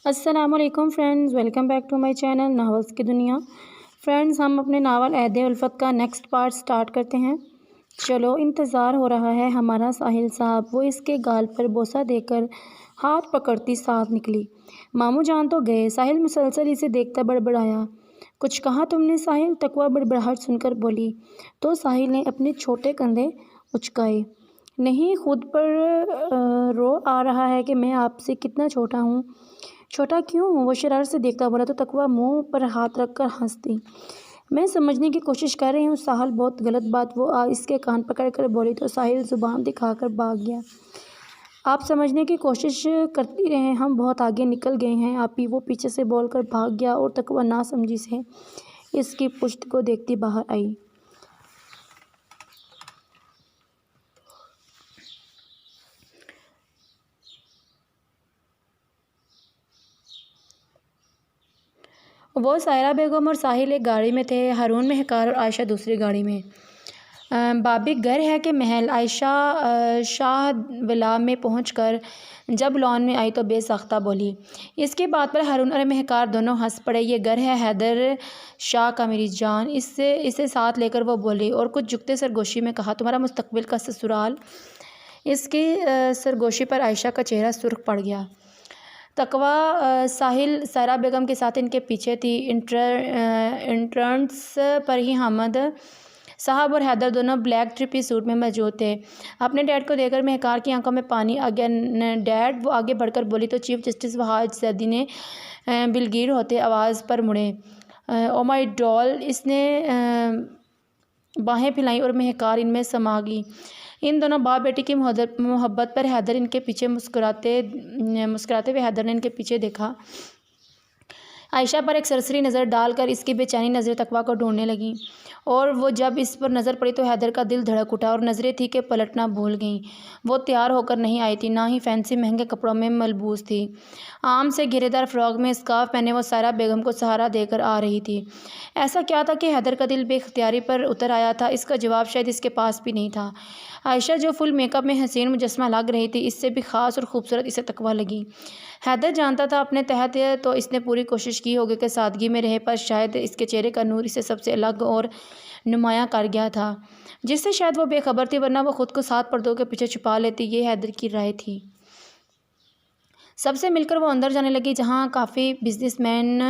السلام علیکم friends, welcome back to my channel novels کی دنیا۔ فرینڈز، ہم اپنے ناول عہد الفت کا نیکسٹ پارٹ سٹارٹ کرتے ہیں۔ چلو، انتظار ہو رہا ہے ہمارا ساحل صاحب۔ وہ اس کے گال پر بوسہ دے کر ہاتھ پکڑتی ساتھ نکلی۔ ماموں جان تو گئے۔ ساحل مسلسل اسے دیکھتا بڑبڑایا۔ کچھ کہا تم نے ساحل؟ تقویٰ بڑبڑاہٹ سن کر بولی تو ساحل نے اپنے چھوٹے کندھے اچکائے۔ نہیں، خود پر رو آ رہا ہے کہ میں آپ سے کتنا چھوٹا ہوں۔ چھوٹا کیوں ہوں؟ وہ شرارت سے دیکھتا بولا تو تقویٰ منہ پر ہاتھ رکھ کر ہنس دی۔ میں سمجھنے کی کوشش کر رہی ہوں ساحل، بہت غلط بات۔ وہ اس کے کان پکڑ کر بولی تو ساحل زبان دکھا کر بھاگ گیا۔ آپ سمجھنے کی کوشش کرتی رہیں، ہم بہت آگے نکل گئے ہیں آپی، وہ پیچھے سے بول کر بھاگ گیا اور تقویٰ ناسمجھی سے اس کی پشت کو دیکھتی باہر آئی۔ وہ سائرہ بیگم اور ساحل ایک گاڑی میں تھے، ہارون مہکار اور عائشہ دوسری گاڑی میں۔ بابی گھر ہے کہ محل؟ عائشہ شاہ ولا میں پہنچ کر جب لان میں آئی تو بے ساختہ بولی۔ اس کی بات پر ہارون اور مہکار دونوں ہنس پڑے۔ یہ گھر ہے حیدر شاہ کا میری جان، اسے ساتھ لے کر وہ بولی اور کچھ جھکتے سرگوشی میں کہا، تمہارا مستقبل کا سسرال؟ اس کی سرگوشی پر عائشہ کا چہرہ سرخ پڑ گیا۔ تقویٰ ساحل سائرہ بیگم کے ساتھ ان کے پیچھے تھی۔ انٹرنس پر ہی حامد صاحب اور حیدر دونوں بلیک 3 پیس سوٹ میں موجود تھے۔ اپنے ڈیڈ کو دیکھ کر مہکار کی آنکھوں میں پانی آ گیا۔ ڈیڈ؟ وہ آگے بڑھ کر بولی تو چیف جسٹس وحاج زیدی نے بلگیر ہوتے آواز پر مڑے۔ او مائی ڈال! اس نے باہیں پھیلائیں اور مہکار ان میں سما گئی۔ ان دونوں باپ بیٹی کی محبت پر حیدر ان کے پیچھے مسکراتے ہوئے حیدر نے ان کے پیچھے دیکھا۔ عائشہ پر ایک سرسری نظر ڈال کر اس کی بے چینی نظریں تقویٰ کو ڈھونڈنے لگیں اور وہ جب اس پر نظر پڑی تو حیدر کا دل دھڑک اٹھا اور نظریں تھی کہ پلٹنا بھول گئیں۔ وہ تیار ہو کر نہیں آئی تھی، نہ ہی فینسی مہنگے کپڑوں میں ملبوس تھی۔ عام سے گھیرے دار فراک میں اسکارف پہنے وہ سائرہ بیگم کو سہارا دے کر آ رہی تھی۔ ایسا کیا تھا کہ حیدر کا دل بے اختیاری پر اتر آیا تھا؟ اس کا جواب شاید اس کے پاس بھی نہیں تھا۔ عائشہ جو فل میک اپ میں حسین مجسمہ لگ رہی تھی، اس سے بھی خاص اور خوبصورت اسے تقویٰ لگی۔ حیدر جانتا تھا اپنے تحت تو اس نے پوری کوشش کی ہوگی کہ سادگی میں رہے، پر شاید اس کے چہرے کا نور اسے سب سے الگ اور نمایاں کر گیا تھا، جس سے شاید وہ بے خبر تھی، ورنہ وہ خود کو 7 پردوں کے پیچھے چھپا لیتی۔ یہ حیدر کی رائے تھی۔ سب سے مل کر وہ اندر جانے لگی، جہاں کافی بزنس مین،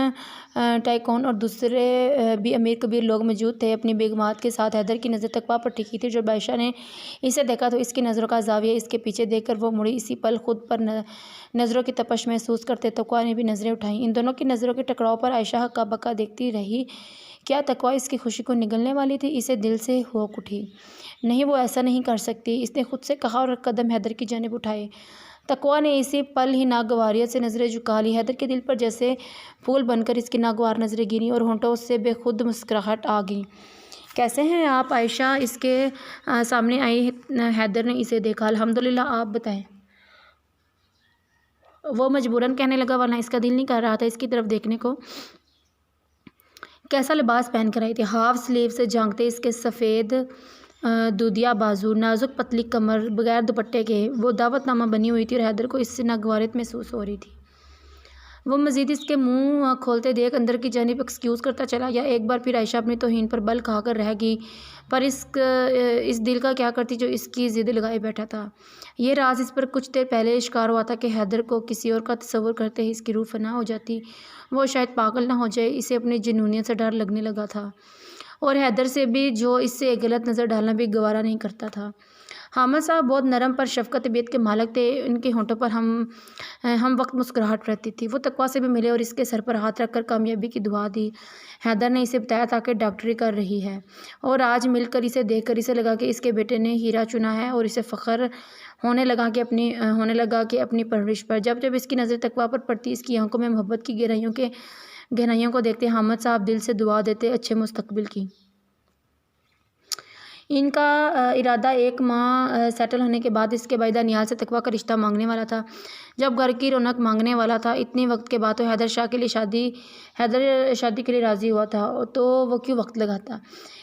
ٹائکون اور دوسرے بھی امیر کبیر لوگ موجود تھے۔ اپنی بیگمات کے ساتھ حیدر کی نظر تقویٰ پر ٹکی تھی۔ جب عائشہ نے اسے دیکھا تو اس کی نظروں کا زاویہ اس کے پیچھے دیکھ کر وہ مڑی۔ اسی پل خود پر نظروں کی تپش محسوس کرتے تقویٰ نے بھی نظریں اٹھائیں۔ ان دونوں کی نظروں کے ٹکراؤ پر عائشہ ہکا بکا دیکھتی رہی۔ کیا تقویٰ اس کی خوشی کو نگلنے والی تھی؟ اسے دل سے ہوک اٹھی، نہیں، وہ ایسا نہیں کر سکتی، اس نے خود سے کہا اور قدم حیدر کی جانب اٹھائے۔ تقویٰ نے اسی پل ہی ناگواریت سے نظریں جھکا لیں۔ حیدر کے دل پر جیسے پھول بن کر اس کی ناگوار نظریں گریں اور ہونٹوں سے بے خود مسکراہٹ آ گئی۔ کیسے ہیں آپ؟ عائشہ اس کے سامنے آئی۔ حیدر نے اسے دیکھا۔ الحمدللہ، آپ بتائیں؟ وہ مجبوراً کہنے لگا، ورنہ اس کا دل نہیں کر رہا تھا اس کی طرف دیکھنے کو۔ کیسا لباس پہن کر آئی تھی؟ ہاف سلیو سے جھانکتے اس کے سفید دودیا بازو، نازک پتلی کمر، بغیر دوپٹے کے۔ وہ دعوت نامہ بنی ہوئی تھی اور حیدر کو اس سے ناگوارت محسوس ہو رہی تھی۔ وہ مزید اس کے منہ کھولتے دیکھ اندر کی جانب ایکسکیوز کرتا چلا گیا۔ ایک بار پھر عائشہ اپنی توہین پر بل کھا کر رہ گئی، پر اس دل کا کیا کرتی جو اس کی ضد لگائے بیٹھا تھا۔ یہ راز اس پر کچھ دیر پہلے اشکار ہوا تھا کہ حیدر کو کسی اور کا تصور کرتے ہی اس کی روح فنا ہو جاتی، وہ شاید پاگل نہ ہو جائے۔ اسے اپنی جنونیت سے ڈر لگنے لگا تھا اور حیدر سے بھی، جو اس سے ایک غلط نظر ڈالنا بھی گوارا نہیں کرتا تھا۔ حامد صاحب بہت نرم پر شفقت طبیعت کے مالک تھے، ان کے ہونٹوں پر ہم وقت مسکراہٹ رہتی تھی۔ وہ تقویٰ سے بھی ملے اور اس کے سر پر ہاتھ رکھ کر کامیابی کی دعا دی۔ حیدر نے اسے بتایا تھا کہ ڈاکٹری کر رہی ہے اور آج مل کر اسے دیکھ کر اسے لگا کہ اس کے بیٹے نے ہیرا چنا ہے اور اسے فخر ہونے لگا کہ اپنی پرورش پر۔ جب اس کی نظر تقویٰ پر پڑتی، اس کی آنکھوں میں محبت کی گہرائیوں کو دیکھتے حامد صاحب دل سے دعا دیتے اچھے مستقبل کی۔ ان کا ارادہ 1 ماہ سیٹل ہونے کے بعد اس کے بھائی دانیال سے تقویٰ کا رشتہ مانگنے والا تھا۔ جب گھر کی رونق مانگنے والا تھا اتنی وقت کے بعد، تو حیدر شادی کے لیے راضی ہوا تھا، تو وہ کیوں وقت لگاتا؟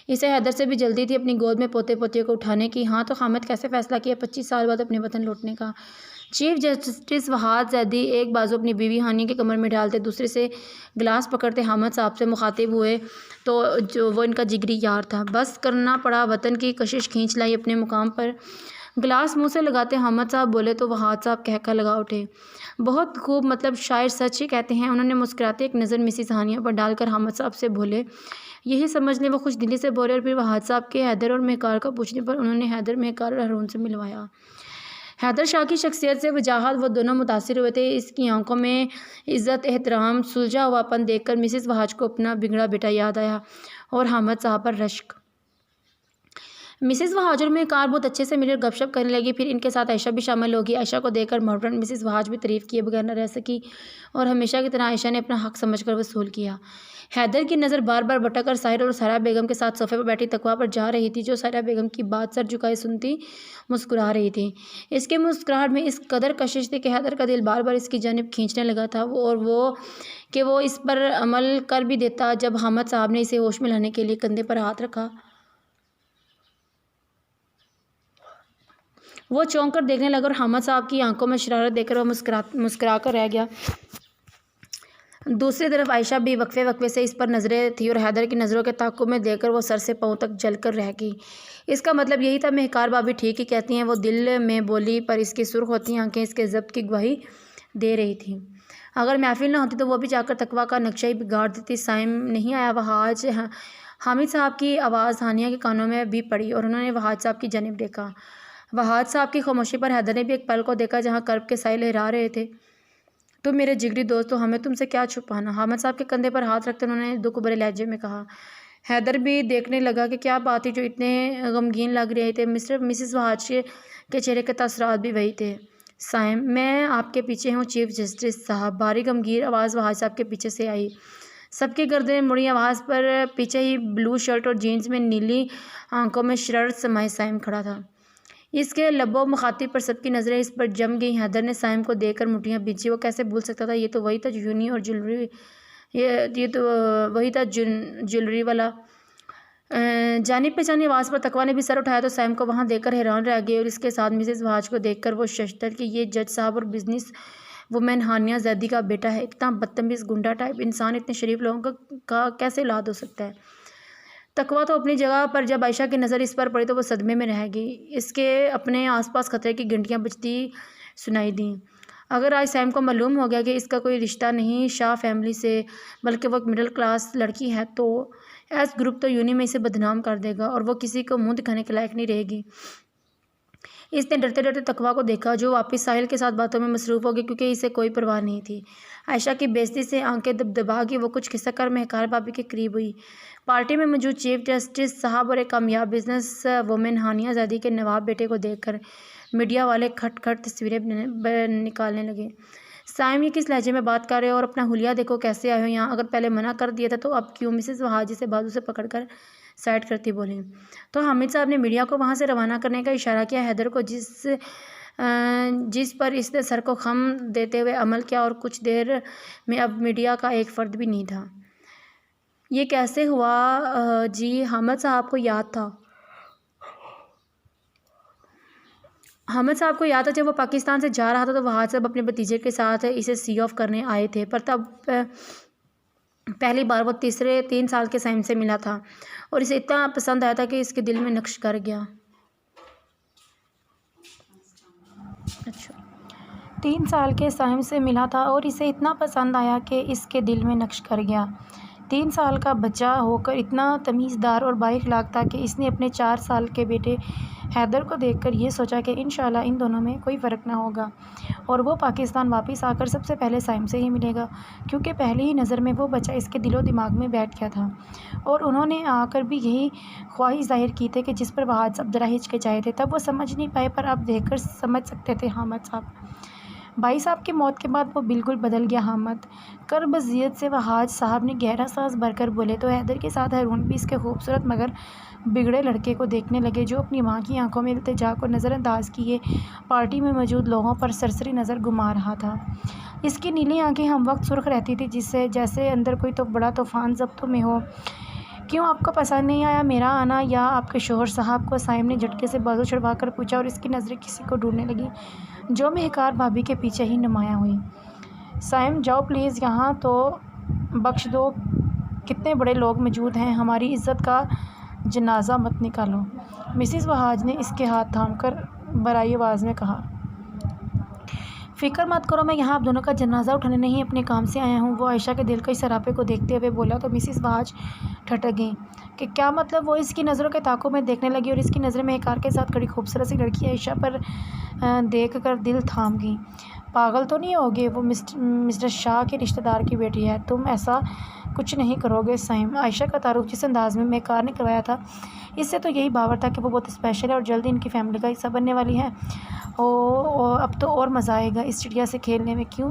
اسے حیدر سے بھی جلدی تھی اپنی گود میں پوتے پوتیوں کو اٹھانے کی۔ ہاں تو حامد کیسے فیصلہ کیا 25 سال بعد اپنے وطن لوٹنے کا؟ چیف جسٹس وحاد زیدی ایک بازو اپنی بیوی ہانیہ کے کمر میں ڈالتے دوسرے سے گلاس پکڑتے حامد صاحب سے مخاطب ہوئے تو وہ ان کا جگری یار تھا۔ بس کرنا پڑا، وطن کی کشش کھینچ لائی اپنے مقام پر۔ گلاس منہ سے لگاتے حامد صاحب بولے تو وحاد صاحب کہہ لگا اٹھے، بہت خوب، مطلب شاعر سچ ہی کہتے ہیں۔ انہوں نے مسکراتے ایک نظر مسز ہانیہ پر ڈال کر حامد صاحب سے بولے، یہی سمجھ لیں وہ خوش دلی سے بولے۔ اور پھر وحاد صاحب کے حیدر اور مہکار کا پوچھنے پر انہوں نے حیدر، مہکار اور ہارون سے ملوایا۔ حیدر شاہ کی شخصیت سے وجاہت وہ دونوں متاثر ہوئے تھے۔ اس کی آنکھوں میں عزت، احترام، سلجھا ہوا پن دیکھ کر مسز وحاج کو اپنا بگڑا بیٹا یاد آیا اور حامد صاحب پر رشک۔ مسز وحاج اور مہکار بہت اچھے سے مل کر گپ شپ کرنے لگی۔ پھر ان کے ساتھ عائشہ بھی شامل ہوگی۔ عائشہ کو دیکھ کر ماڈرن مسز وحاج بھی تعریف کیے بغیر نہ رہ سکی اور ہمیشہ کی طرح عائشہ نے اپنا حق سمجھ کر وصول کیا۔ حیدر کی نظر بار بار بھٹک کر ساحر اور سائرہ بیگم کے ساتھ صوفے پر بیٹھی تقویٰ پر جا رہی تھی، جو سائرہ بیگم کی بات سر جھکائے سنتی مسکرا رہی تھی۔ اس کے مسکراہٹ میں اس قدر کشش تھی کہ حیدر کا دل بار بار اس کی جانب کھینچنے لگا تھا اور وہ اس پر عمل کر بھی دیتا۔ جب حامد صاحب نے اسے ہوش میں لانے کے لیے کندھے پر ہاتھ رکھا، وہ چونک کر دیکھنے لگا اور حامد صاحب کی آنکھوں میں شرارت دیکھ کر وہ مسکرا کر رہ گیا۔ دوسری طرف عائشہ بھی وقفے سے اس پر نظریں تھی اور حیدر کی نظروں کے تعاقب میں دیکھ کر وہ سر سے پاؤں تک جل کر رہ گئی۔ اس کا مطلب یہی تھا، مہکار بھابی ٹھیک ہی کہتی ہیں، وہ دل میں بولی، پر اس کی سرخ ہوتی آنکھیں اس کے ضبط کی گواہی دے رہی تھیں۔ اگر محفل نہ ہوتی تو وہ بھی جا کر تقویٰ کا نقشہ ہی بگاڑ دیتی۔ سائم نہیں آیا وحاج۔ حامد صاحب کی آواز ہانیہ کے کانوں میں بھی پڑی اور انہوں نے وحاج صاحب کی جانب دیکھا۔ وحاج صاحب کی خاموشی پر حیدر نے بھی ایک پل کو دیکھا جہاں کرب کے سائے لہرا رہے تھے۔ تم میرے جگری دوست ہو، ہمیں تم سے کیا چھپانا؟ حامد صاحب کے کندھے پر ہاتھ رکھتے انہوں نے دکھ بھرے لہجے میں کہا۔ حیدر بھی دیکھنے لگا کہ کیا بات تھی جو اتنے غمگین لگ رہے تھے۔ مسز وحاج کے چہرے کے تاثرات بھی وہی تھے۔ سائم، میں آپ کے پیچھے ہوں چیف جسٹس صاحب۔ بھاری گمگیر آواز وحاج صاحب کے پیچھے سے آئی۔ سب کی گردنیں مڑی۔ آواز پر پیچھے ہی بلو شرٹ اور جینز میں نیلی آنکھوں میں شرارت سمائے سائم کھڑا تھا۔ اس کے لبوں مخاطب پر سب کی نظریں اس پر جم گئیں۔ حیدر نے سائم کو دیکھ کر مٹھیاں بھینچی۔ وہ کیسے بھول سکتا تھا، یہ تو وہی تھا یونی اور جیولری، یہ تو وہی تھا جیولری والا۔ جانی پہچانی آواز پر تقویٰ نے بھی سر اٹھایا تو سائم کو وہاں دیکھ کر حیران رہ گئی اور اس کے ساتھ مسز وحاج کو دیکھ کر وہ ششدر کہ یہ جج صاحب اور بزنس وومن ہانیہ زیدی کا بیٹا ہے۔ اتنا بدتمیز گنڈا ٹائپ انسان اتنے شریف لوگوں کا کیسے اولاد ہو سکتا ہے؟ تقویٰ تو اپنی جگہ پر جب عائشہ کی نظر اس پر پڑی تو وہ صدمے میں رہ گئی۔ اس کے اپنے آس پاس خطرے کی گھنٹیاں بجتی سنائی دیں۔ اگر آج سائم کو معلوم ہو گیا کہ اس کا کوئی رشتہ نہیں شاہ فیملی سے بلکہ وہ ایک مڈل کلاس لڑکی ہے تو ایس گروپ تو یونی میں اسے بدنام کر دے گا اور وہ کسی کو منہ دکھانے کے لائق نہیں رہے گی۔ اس نے ڈرتے ڈرتے تقویٰ کو دیکھا جو واپس ساحل کے ساتھ باتوں میں مصروف ہو گئی کیونکہ اسے کوئی پرواہ نہیں تھی۔ عائشہ کی بے عزتی سے آنکھیں دبدبا کے وہ کچھ کھسک کر مہکار بھابی کے قریب ہوئی۔ پارٹی میں موجود چیف جسٹس صاحب اور ایک کامیاب بزنس وومن ہانیہ زیدی کے نواب بیٹے کو دیکھ کر میڈیا والے کھٹ کھٹ تصویریں نکالنے لگے۔ سائم، یہ کس لہجے میں بات کر رہے ہو اور اپنا حلیہ دیکھو، کیسے آئے ہو یہاں؟ اگر پہلے منع کر دیا تھا تو اب کیوں؟ مسز وحاج اسے بازو سے پکڑ کر سائڈ کرتی بولیں۔ تو حامد صاحب نے میڈیا کو وہاں سے روانہ کرنے کا اشارہ کیا حیدر کو، جس پر اس نے سر کو خم دیتے ہوئے عمل کیا اور کچھ دیر میں اب میڈیا کا ایک فرد بھی نہیں تھا۔ یہ کیسے ہوا جی؟ حامد صاحب کو یاد تھا جب وہ پاکستان سے جا رہا تھا تو وحاج صاحب اپنے بھتیجے کے ساتھ اسے سی آف کرنے آئے تھے، پر تب پہلی بار وہ 3 سال کے سائم سے ملا تھا اور اسے اتنا پسند آیا تھا کہ اس کے دل میں نقش کر گیا۔ 3 سال کے سائم سے ملا تھا اور اسے اتنا پسند آیا کہ اس کے دل میں نقش کر گیا۔ 3 سال کا بچہ ہو کر اتنا تمیزدار اور بااخلاق تھا کہ اس نے اپنے 4 سال کے بیٹے حیدر کو دیکھ کر یہ سوچا کہ انشاءاللہ ان دونوں میں کوئی فرق نہ ہوگا اور وہ پاکستان واپس آ کر سب سے پہلے سائم سے ہی ملے گا کیونکہ پہلی ہی نظر میں وہ بچہ اس کے دل و دماغ میں بیٹھ گیا تھا۔ اور انہوں نے آ کر بھی یہی خواہش ظاہر کی تھی کہ جس پر وحاج صاحب ذرا ہچکچائے تھے، تب وہ سمجھ نہیں پائے پر اب دیکھ کر سمجھ سکتے تھے۔ حامد صاحب، بھائی صاحب کی موت کے بعد وہ بالکل بدل گیا۔ حامد، کربزیت سے وحاج صاحب نے گہرا سانس بھر کر بولے تو حیدر کے ساتھ ہارون بھی اس کے خوبصورت مگر بگڑے لڑکے کو دیکھنے لگے جو اپنی ماں کی آنکھوں میں التجا کو نظر انداز کیے پارٹی میں موجود لوگوں پر سرسری نظر گھما رہا تھا۔ اس کی نیلی آنکھیں ہم وقت سرخ رہتی تھی جیسے اندر کوئی تو بڑا طوفان ضبط میں ہو۔ کیوں آپ کو پسند نہیں آیا میرا آنا یا آپ کے شوہر صاحب کو؟ سائم نے جھٹکے سے بازو چھڑوا کر پوچھا اور اس کی نظریں کسی کو ڈھونڈنے لگیں۔ جو مہکار بھابھی کے پیچھے ہی نمایاں ہوئی۔ سائم جاؤ پلیز، یہاں تو بخش دو، کتنے بڑے لوگ موجود ہیں، ہماری عزت کا جنازہ مت نکالو۔ مسز وہاج نے اس کے ہاتھ تھام کر برائی آواز میں کہا۔ فکر مت کرو، میں یہاں آپ دونوں کا جنازہ اٹھانے نہیں اپنے کام سے آیا ہوں۔ وہ عائشہ کے دل کے سراپے کو دیکھتے ہوئے بولا تو مسز وہاج ٹھٹک گئیں کہ کیا مطلب؟ وہ اس کی نظروں کے تعاقب میں دیکھنے لگی اور اس کی نظریں مہکار کے ساتھ کھڑی خوبصورت سی لڑکی عائشہ پر دیکھ کر دل تھام گئیں۔ پاگل تو نہیں ہوگے؟ وہ مسٹر شاہ کے رشتہ دار کی بیٹی ہے، تم ایسا کچھ نہیں کرو گے۔ سائم، عائشہ کا تعارف جس انداز میں مہکار نے کروایا تھا، اس سے تو یہی باور تھا کہ وہ بہت اسپیشل ہے اور جلدی ان کی فیملی کا حصہ بننے والی ہے۔ اب تو اور مزہ آئے گا اس چڑیا سے کھیلنے میں، کیوں؟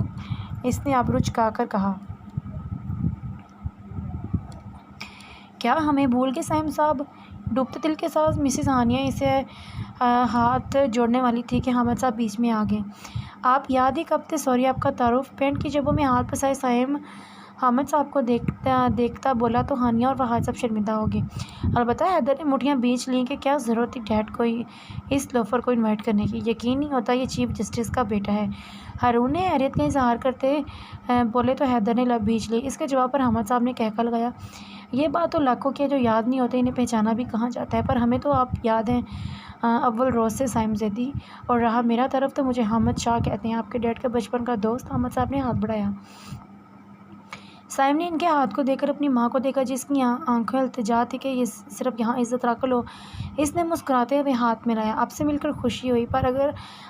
اس نے ابرو چکا کر کہا۔ کیا ہمیں بھول گئے سائم صاحب؟ ڈوبتے دل کے ساتھ مسز ہانیہ اسے ہاتھ جوڑنے والی تھی کہ حامد صاحب بیچ میں آ گئے۔ آپ یاد ہی کب تھے؟ سوری، آپ کا تعارف؟ پینٹ کی جیبوں میں ہاتھ پھنسائے سائم حامد صاحب کو دیکھتا بولا تو ہانیہ اور وہاج سب شرمندہ ہو گئے۔ البتہ حیدر نے مٹھیاں بیچ لیں کہ کیا ضرورت تھی ڈیڈ کو اس لوفر کو انوائٹ کرنے کی، یقین نہیں ہوتا یہ چیف جسٹس کا بیٹا ہے۔ ہارون نے حیرت کا اظہار کرتے بولے تو حیدر نے لب بیچ لی۔ اس کے جواب پر حامد صاحب نے کہکا لگایا، یہ بات تو لاکھوں کی ہے جو یاد نہیں ہوتے، انہیں پہچانا بھی کہاں جاتا ہے، پر ہمیں تو آپ یاد ہیں اول روز سے سائم زیدی، اور رہا میرا طرف تو مجھے حامد شاہ کہتے ہیں، آپ کے ڈیڈ کا بچپن کا دوست۔ حامد صاحب نے ہاتھ بڑھایا۔ سائم نے ان کے ہاتھ کو دیکھ کر اپنی ماں کو دیکھا جس کی آنکھوں میں التجا تھی کہ یہ صرف یہاں عزت رکھ لو۔ اس نے مسکراتے ہوئے ہاتھ ملایا۔ آپ سے مل کر خوشی ہوئی، پر اگر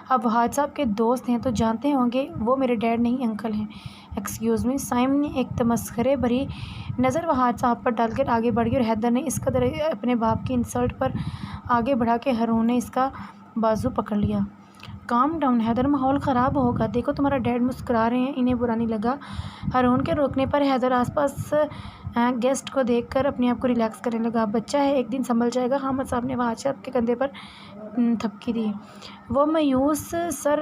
آپ وہاج صاحب کے دوست ہیں تو جانتے ہوں گے وہ میرے ڈیڈ نہیں انکل ہیں۔ Excuse me. سائم نے ایک تمسخرے بھری نظر وہاج صاحب پر ڈال کر آگے بڑھ گئی اور حیدر نے اس قدر اپنے باپ کی انسلٹ پر آگے بڑھا کہ ہارون نے اس کا بازو پکڑ لیا۔ کام ڈاؤن حیدر، ماحول خراب ہوگا، دیکھو تمہارا ڈیڈ مسکرا رہے ہیں، انہیں برا نہیں لگا۔ ہارون کے روکنے پر حیدر آس پاس گیسٹ کو دیکھ کر اپنے آپ کو ریلیکس کرنے لگا۔ بچہ ہے، ایک دن سنبھل جائے گا۔ حامد صاحب نے وہاج صاحب کے کندھے پر تھپکی دی۔ وہ مایوس سر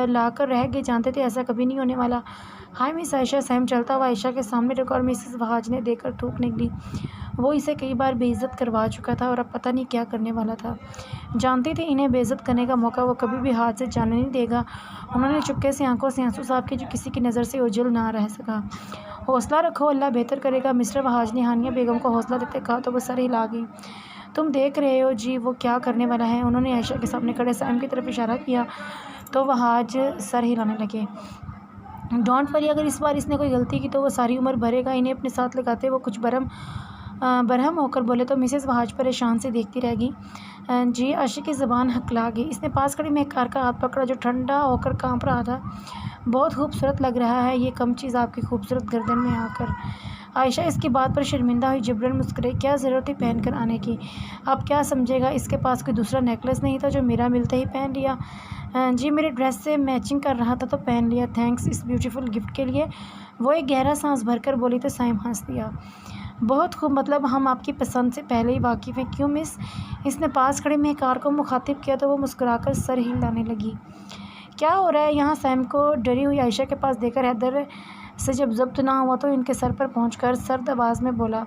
لا کر رہ گئے، جانتے تھے ایسا کبھی نہیں ہونے والا۔ ہائے مس عائشہ۔ سائم چلتا ہوا عائشہ کے سامنے رکا اور مسز وہاج نے دیکھ کر تھوک نکلی۔ وہ اسے کئی بار بے عزت کروا چکا تھا اور اب پتہ نہیں کیا کرنے والا تھا۔ جانتی تھی انہیں بے عزت کرنے کا موقع وہ کبھی بھی ہاتھ سے جانے نہیں دے گا۔ انہوں نے چپکے سے آنکھوں سے آنسو صاف کیے جو کسی کی نظر سے اوجھل نہ رہ سکا۔ حوصلہ رکھو، اللہ بہتر کرے گا، مسٹر وہاج نے ہانیہ بیگم کو حوصلہ دیتے کہا تو وہ سر ہلا گئی۔ تم دیکھ رہے ہو جی وہ کیا کرنے والا ہے؟ انہوں نے عائشہ کے سامنے کھڑے سائم کی طرف اشارہ کیا تو وہاج سر ہلانے لگے۔ ڈونٹ وری، اگر اس بار اس نے کوئی غلطی کی تو وہ ساری عمر بھرے گا۔ انہیں اپنے ساتھ لگاتے وہ کچھ برہم ہو کر بولے تو مسز وہاج پریشان سے دیکھتی رہ گئی۔ جی عائشہ کی زبان ہکلا گئی۔ اس نے پاس کھڑی مہکار کا ہاتھ پکڑا جو ٹھنڈا ہو کر کانپ رہا تھا۔ بہت خوبصورت لگ رہا ہے یہ کم چیز آپ کی خوبصورت گردن میں آ کر۔ عائشہ اس کی بات پر شرمندہ ہوئی، جبراً مسکرائی۔ کیا ضرورت تھی پہن کر آنے کی؟ اب کیا سمجھے گا؟ اس کے پاس کوئی دوسرا نیکلس نہیں تھا جو میرا ملتے ہی پہن لیا؟ جی میرے ڈریس سے میچنگ کر رہا تھا تو پہن لیا۔ تھینکس اس بیوٹیفل گفٹ کے لیے۔ وہ ایک گہرا سانس بھر کر بولی تو سائم ہنس دیا۔ بہت خوب، مطلب ہم آپ کی پسند سے پہلے ہی واقف ہیں، کیوں مس؟ اس نے پاس کھڑے مہکار کو مخاطب کیا تو وہ مسکرا کر سر ہلانے لگی۔ کیا ہو رہا ہے یہاں؟ سائم کو ڈری ہوئی عائشہ کے پاس دیکھ کر حیدر سے جب ضبط نہ ہوا تو ان کے سر پر پہنچ کر سرد آواز میں بولا،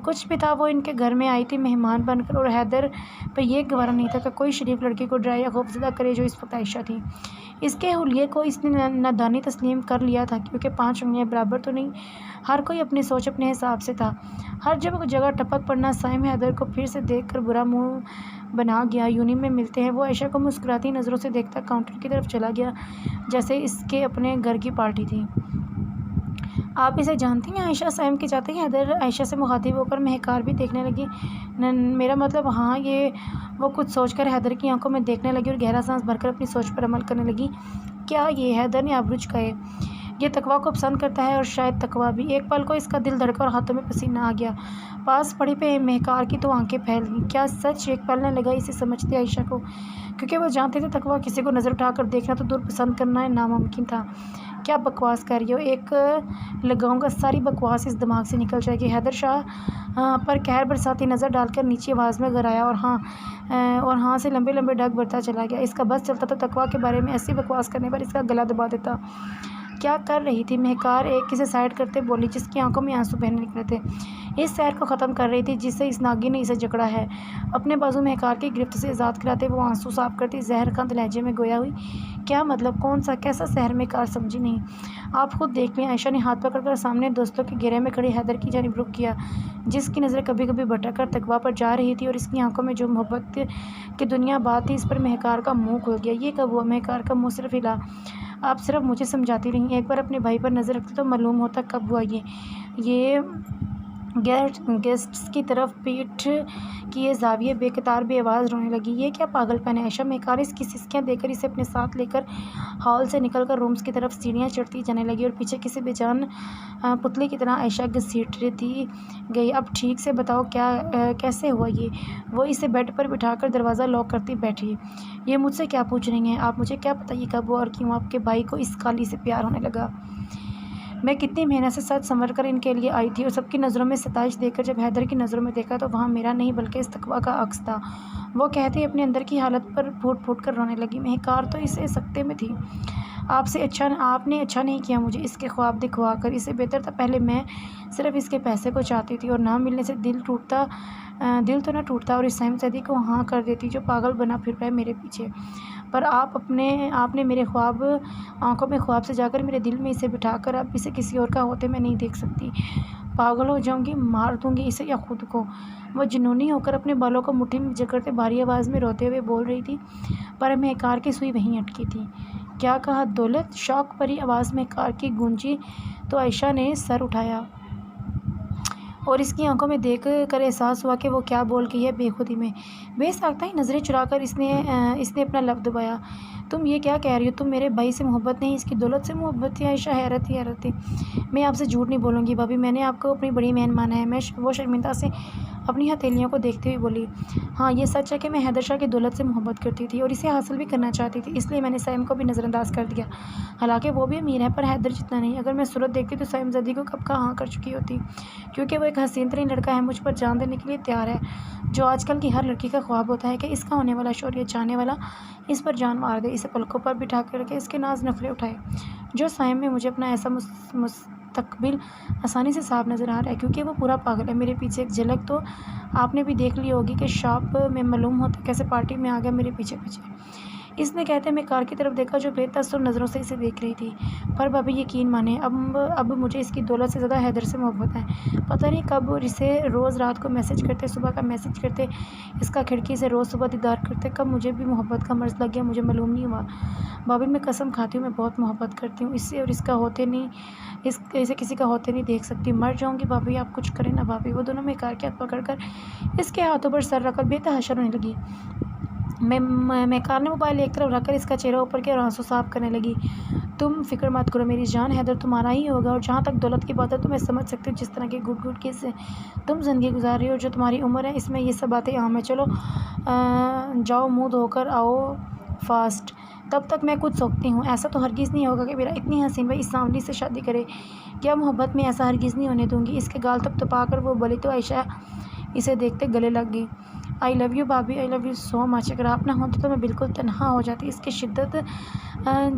کچھ بھی تھا، وہ ان کے گھر میں آئی تھی مہمان بن کر اور حیدر پہ یہ گوارا نہیں تھا کہ کوئی شریف لڑکی کو ڈرائے یا خوفزدہ کرے جو اس وقت عائشہ تھی۔ اس کے حلیے کو اس نے نادانی تسلیم کر لیا تھا کیونکہ 5 انگلیاں برابر تو نہیں، ہر کوئی اپنی سوچ اپنے حساب سے تھا۔ ہر جگہ ٹپک پڑنا۔ سائم حیدر کو پھر سے دیکھ کر برا منہ بنا گیا۔ یونین میں ملتے ہیں۔ وہ عائشہ کو مسکراتی نظروں سے دیکھتا کاؤنٹر کی طرف چلا گیا جیسے اس کے اپنے گھر کی پارٹی تھی۔ آپ اسے جانتی ہیں عائشہ؟ سائم کے جاتے ہی حیدر عائشہ سے مخاطب ہو کر مہکار بھی دیکھنے لگی۔ میرا مطلب ہاں یہ، وہ کچھ سوچ کر حیدر کی آنکھوں میں دیکھنے لگی اور گہرا سانس بھر کر اپنی سوچ پر عمل کرنے لگی۔ کیا یہ؟ حیدر نے ابرو جھکائے۔ یہ تقویٰ کو پسند کرتا ہے اور شاید تقویٰ بھی۔ ایک پل کو اس کا دل دھڑکا اور ہاتھوں میں پسینہ آ گیا۔ پاس پڑی پہ مہکار کی تو آنکھیں پھیل گئیں۔ کیا سچ؟ ایک پل نہ لگا اسے سمجھتے عائشہ کو، کیونکہ وہ جانتے تھے تقویٰ کسی کو نظر اٹھا کر دیکھنا تو دور پسند کرنا ناممکن تھا۔ کیا بکواس کر رہی ہو؟ ایک لگاؤں گا، ساری بکواس اس دماغ سے نکل جائے گی۔ حیدر شاہ پر قہر برساتی نظر ڈال کر نیچی آواز میں گرایا اور ہاں سے لمبے لمبے ڈگ بھرتا چلا گیا۔ اس کا بس چلتا تو تقویٰ کے بارے میں ایسی بکواس کرنے پر اس کا گلا دبا دیتا۔ کیا کر رہی تھی؟ مہکار ایک کسے سائڈ کرتے بولی جس کی آنکھوں میں آنسو بہنے نکلے تھے۔ اس سیر کو ختم کر رہی تھی جس سے اس ناگی نے اسے جکڑا ہے۔ اپنے بازو مہکار کی گرفت سے آزاد کراتے وہ آنسو صاف کرتی زہر خند لہجے میں گویا ہوئی، کیا مطلب؟ کون سا کیسا سحر؟ مہکار سمجھی نہیں۔ آپ خود دیکھ لیں۔ عائشہ نے ہاتھ پکڑ کر سامنے دوستوں کے گھیرے میں کھڑے حیدر کی جانب رخ کیا، جس کی نظریں کبھی کبھی بھٹک کر تقویٰ پر جا رہی تھی اور اس کی آنکھوں میں جو محبت کی دنیا بات تھی۔ اس پر مہکار کا منہ کھل گیا۔ یہ کب ہوا؟ مہکار کا منہ صرف ہلا۔ آپ صرف مجھے سمجھاتی رہیں، ایک بار اپنے بھائی پر نظر رکھتی تو معلوم ہوتا کب ہوا یہ گیسٹس کی طرف پیٹھ کیے زاویے بے قطار بے آواز رونے لگی۔ یہ کیا پاگل پن ہے عائشہ؟ مہکار اس کی سسکیاں دے کر اسے اپنے ساتھ لے کر ہال سے نکل کر رومز کی طرف سیڑھیاں چڑھتی جانے لگی اور پیچھے کسی بے جان پتلی کی طرح عائشہ گھسیٹتی گئی۔ اب ٹھیک سے بتاؤ کیسے ہوا یہ؟ وہ اسے بیڈ پر بٹھا کر دروازہ لاک کرتی بیٹھی۔ یہ مجھ سے کیا پوچھ رہی ہیں آپ؟ مجھے کیا پتہ یہ کب ہوا اور کیوں آپ کے بھائی کو اس کالی سے پیار ہونے لگا؟ میں کتنی محنت سے سج سنور کر ان کے لیے آئی تھی اور سب کی نظروں میں ستائش دیکھ کر جب حیدر کی نظروں میں دیکھا تو وہاں میرا نہیں بلکہ اس تقویٰ کا عکس تھا۔ وہ کہتے اپنے اندر کی حالت پر پھوٹ پھوٹ کر رونے لگی۔ مہکار تو اسے سکتے میں تھی۔ آپ نے اچھا نہیں کیا مجھے اس کے خواب دکھوا کر، اسے بہتر تھا پہلے میں صرف اس کے پیسے کو چاہتی تھی اور نہ ملنے سے دل تو نہ ٹوٹتا اور اس صحم زدی کو ہاں کر دیتی جو پاگل بنا پھر رہا ہے میرے پیچھے۔ پر آپ نے میرے خواب آنکھوں میں خواب سے جا کر میرے دل میں اسے بٹھا کر اب اسے کسی اور کا ہوتے میں نہیں دیکھ سکتی۔ پاگل ہو جاؤں گی، مار دوں گی اسے یا خود کو۔ وہ جنونی ہو کر اپنے بالوں کو مٹھی میں جکڑتے بھاری آواز میں روتے ہوئے بول رہی تھی، پر مہکار کی سوئی وہیں اٹکی تھی۔ کیا کہا دولت؟ شوق بھری آواز مہکار کی گونجی تو عائشہ نے سر اٹھایا اور اس کی آنکھوں میں دیکھ کر احساس ہوا کہ وہ کیا بول گئی ہے بے خودی میں۔ بے ساختہ ہی نظریں چرا کر اس نے اپنا لب دبایا۔ تم یہ کیا کہہ رہی ہو؟ تم میرے بھائی سے محبت نہیں اس کی دولت سے محبت تھی؟ عائشہ حیرت تھی۔ میں آپ سے جھوٹ نہیں بولوں گی بھابھی، میں نے آپ کو اپنی بڑی بہن مانا ہے۔ وہ شرمندہ سے اپنی ہتھیلیوں کو دیکھتے ہوئے بولی، ہاں یہ سچ ہے کہ میں حیدر شاہ کی دولت سے محبت کرتی تھی اور اسے حاصل بھی کرنا چاہتی تھی، اس لیے میں نے سیم کو بھی نظر انداز کر دیا، حالانکہ وہ بھی امیر ہے پر حیدر جتنا نہیں۔ اگر میں صورت دیکھتی تو سیم زدی کو کب کا ہاں کر چکی ہوتی، کیونکہ وہ ایک حسین ترین لڑکا ہے، مجھ پر جان دینے کے لیے تیار ہے، جو آج کل کی ہر لڑکی کا خواب ہوتا ہے کہ اس کا ہونے والا شوہر یا چاہنے والا اس پر جان مار دے، اسے پلکوں پر بٹھا کر کے اس کے ناز نخرے اٹھائے۔ جو سائم میں مجھے اپنا ایسا مستقبل آسانی سے صاف نظر آ رہا ہے کیونکہ وہ پورا پاگل ہے۔ میرے پیچھے ایک جھلک تو آپ نے بھی دیکھ لی ہوگی کہ شاپ میں معلوم ہوتا کیسے پارٹی میں آ گیا میرے پیچھے۔ اس نے کہتے مہکار کی طرف دیکھا جو بے تاثر نظروں سے اسے دیکھ رہی تھی۔ پر بھابھی یقین مانیں اب مجھے اس کی دولت سے زیادہ حیدر سے محبت ہے۔ پتہ نہیں کب اور اسے روز رات کو میسج کرتے، صبح کا میسج کرتے، اس کا کھڑکی سے روز صبح دیدار کرتے، کب مجھے بھی محبت کا مرض لگ گیا مجھے معلوم نہیں ہوا۔ بھابھی میں قسم کھاتی ہوں میں بہت محبت کرتی ہوں اس سے اور اسے کسی کا ہوتے نہیں دیکھ سکتی، مر جاؤں گی بھابھی آپ کچھ کریں نا بھابھی۔ وہ دونوں مہکار کے ہاتھ پکڑ کر اس کے ہاتھوں پر سر رکھ کر بے تحاشا رونے لگی۔ مہکار نے موبائل ایک طرف رکھ کر اس کا چہرہ اوپر کیا اور آنسو صاف کرنے لگی۔ تم فکر مت کرو میری جان، حیدر تمہارا ہی ہوگا، اور جہاں تک دولت کی بات ہے تو میں سمجھ سکتی ہوں جس طرح کی گھٹ گھٹ کے تم زندگی گزار رہی ہو اور جو تمہاری عمر ہے اس میں یہ سب باتیں عام ہیں۔ چلو جاؤ منہ دھو کر آؤ فاسٹ، تب تک میں کچھ سوچتی ہوں۔ ایسا تو ہرگز نہیں ہوگا کہ میرا اتنی حسین بھائی اس سانولی سے شادی کرے، کیا محبت میں ایسا ہرگز نہیں ہونے دوں گی۔ اس کے گال تپ تپا کر وہ بولی تو عائشہ اسے دیکھتے گلے لگ گئی۔ آئی لو یو بھابھی، آئی لو یو سو مچ۔ اگر آپ نہ ہوتے تو میں بالکل تنہا ہو جاتی۔ اس کے شدت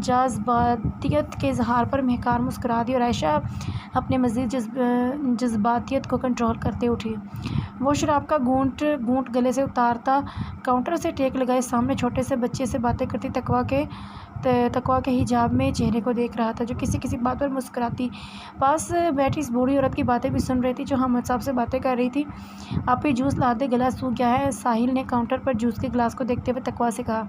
جذباتیت کے اظہار پر مہکار مسکرا دی اور عائشہ اپنے مزید جذباتیت کو کنٹرول کرتے اٹھی۔ وہ شراب کا گھونٹ گلے سے اتارتا کاؤنٹر سے ٹیک لگائے سامنے چھوٹے سے بچے سے باتیں کرتی تقویٰ کے حجاب میں چہرے کو دیکھ رہا تھا جو کسی بات پر مسکراتی۔ پاس بیٹھی اس بوڑھی عورت کی باتیں بھی سن رہی تھی جو حامد صاحب سے باتیں کر رہی تھی۔ آپ ہی جوس لا دے، گلا سوکھ گیا ہے، ساحل نے کاؤنٹر پر جوس کے گلاس کو دیکھتے ہوئے تقویٰ سے کہا۔